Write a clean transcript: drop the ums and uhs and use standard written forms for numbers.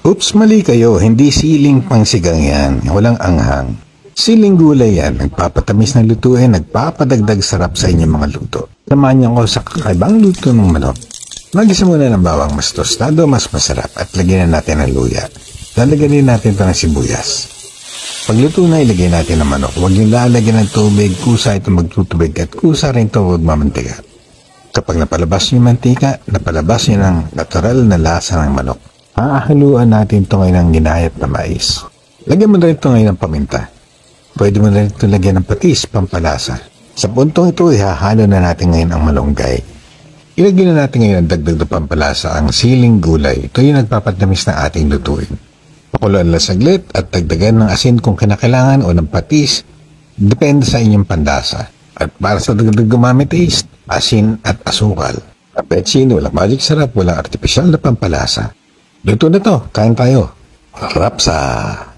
Oops, mali kayo. Hindi siling pangsigang yan. Walang anghang. Siling gulay yan. Nagpapatamis ng lutuin, nagpapadagdag sarap sa inyong mga luto. Samahan niyo ko sa kakaibang luto ng manok. Magisa muna ng bawang mas tostado, mas masarap at lagyan na natin ng luya. Lalagyan din natin ito ng sibuyas. Pagluto na, ilagay natin ang manok. Huwag yung lalagyan ng tubig, kusa ito magtutubig at kusa rin ito magmamantika. Kapag napalabas niyo yung mantika, napalabas niyo ng natural na lasa ng manok. Hahaluan natin ito ngayon ng ginayat na mais. Lagyan mo na rin ito ngayon ng paminta. Pwede mo na rin ito lagyan ng patis, pampalasa. Sa puntong ito, ihahalo na natin ngayon ang malunggay. Ilagyan na natin ngayon ang dagdag na pampalasa, ang siling gulay. Ito yung nagpapatamis na ating lutuin. Pakuluan lang saglit at dagdagan ng asin kung kinakailangan o ng patis. Depende sa inyong pandasa. At para sa dagdag gumamit taste, asin at asukal. Kapetsin, walang magic sarap, walang artipisyal na pampalasa. Luto na to, kain tayo. Rapsa!